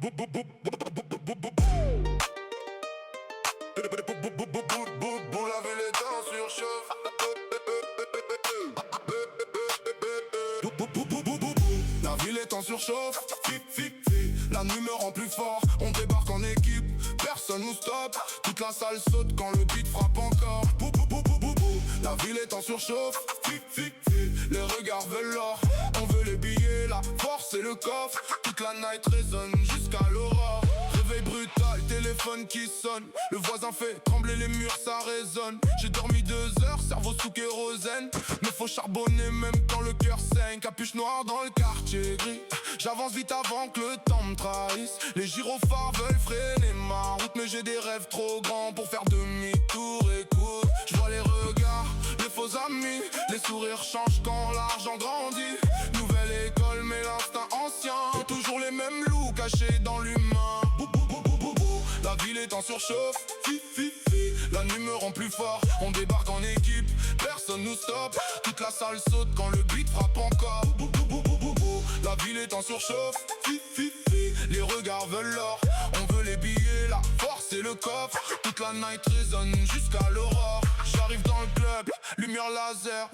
La ville est en surchauffe. La ville est en surchauffe. La nuit me rend plus fort. On débarque en équipe, personne nous stoppe. Toute la salle saute quand le beat frappe encore. La ville est en surchauffe. Les regards veulent l'or. On veut les billets, la force et le coffre. Toute la night résonne jusqu'à l'aurore. Réveil brutal, téléphone qui sonne. Le voisin fait trembler les murs, ça résonne. J'ai dormi 2 heures, cerveau sous kérosène. Mais faut charbonner même quand le cœur saigne. Capuche noire dans le quartier gris. J'avance vite avant que le temps me trahisse. Les gyrophares veulent freiner ma route, mais j'ai des rêves trop grands pour faire demi-tour. Écoute, je vois les regards, les faux amis. Les sourires changent quand l'argent grandit. Nouvelle école mais l'instinct ancien. Toujours les mêmes loups cachés dans l'humain. La ville est en surchauffe. La nuit me rend plus fort. On débarque en équipe, personne nous stoppe. Toute la salle saute quand le beat frappe encore. La ville est en surchauffe. Les regards veulent l'or. On veut les billets, la force et le coffre. Toute la night résonne jusqu'à l'aurore. J'arrive dans le club, lumière laser.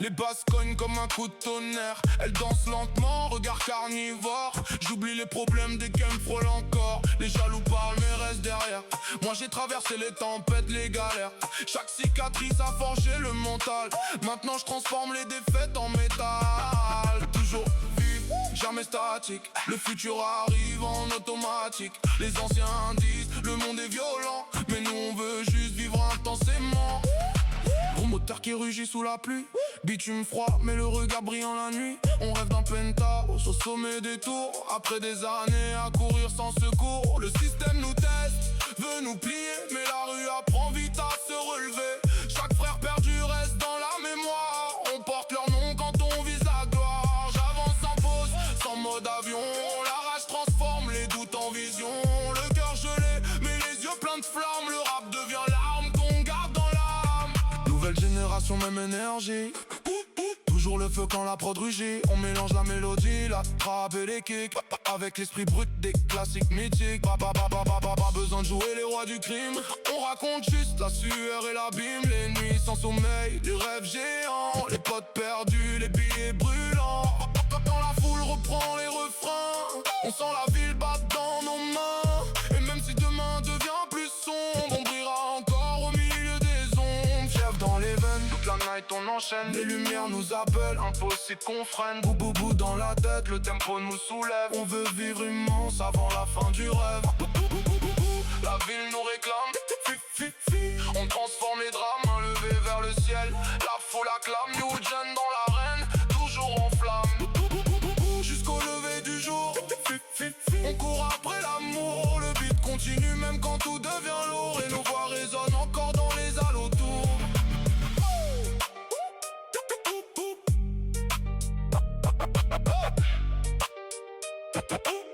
Les basses cognent comme un coup de tonnerre. Elles dansent lentement, regard carnivore. J'oublie les problèmes des games frôlent encore. Les jaloux parlent mais restent derrière. Moi j'ai traversé les tempêtes, les galères. Chaque cicatrice a forgé le mental. Maintenant je transforme les défaites en métal. Toujours vif, jamais statique. Le futur arrive en automatique. Les anciens disent, le monde est violent. Mais nous on veut juste vivre intensément. Gros moteur qui rugit sous la pluie. Bitume froid mais le regard brillant la nuit. On rêve d'un penthouse au sommet des tours. Après des années à courir sans secours. Le système nous teste, veut nous plier. Mais la rue apprend vite à se relever. Chaque frère perdu reste dans la mémoire. On porte leur nom quand on vise la gloire. J'avance sans pause, sans mode avion. La rage transforme les doutes en vision. Le cœur gelé mais les yeux pleins de flammes. Le rap devient l'arme qu'on garde dans l'âme. Nouvelle génération, même énergie. Toujours le feu quand la prod rugit. On mélange la mélodie, la trappe et les kicks. Avec l'esprit brut des classiques mythiques. Pas besoin de jouer les rois du crime. On raconte juste la sueur et l'abîme. Les nuits sans sommeil, les rêves géants. Les potes perdus, les billets brûlants. Quand la foule reprend les refrains, on sent la ville battre dans nos mains. Et même si demain devient plus sombre, on brillera encore au milieu des ombres. Fièvre dans les veines, toute la night on enchaîne. Les lumières nous appellent, impossible qu'on freine. Boubou dans la tête, le tempo nous soulève. On veut vivre immense avant la fin du rêve. La ville nous réclame, on transforme les drames, un levé vers le ciel. La foule acclame, New Gen dans l'arène, toujours en flamme. Jusqu'au lever du jour, on court après l'amour. Le beat continue même quand tout devient lourd. Et nos voix résonnent encore dans les alentours. Oh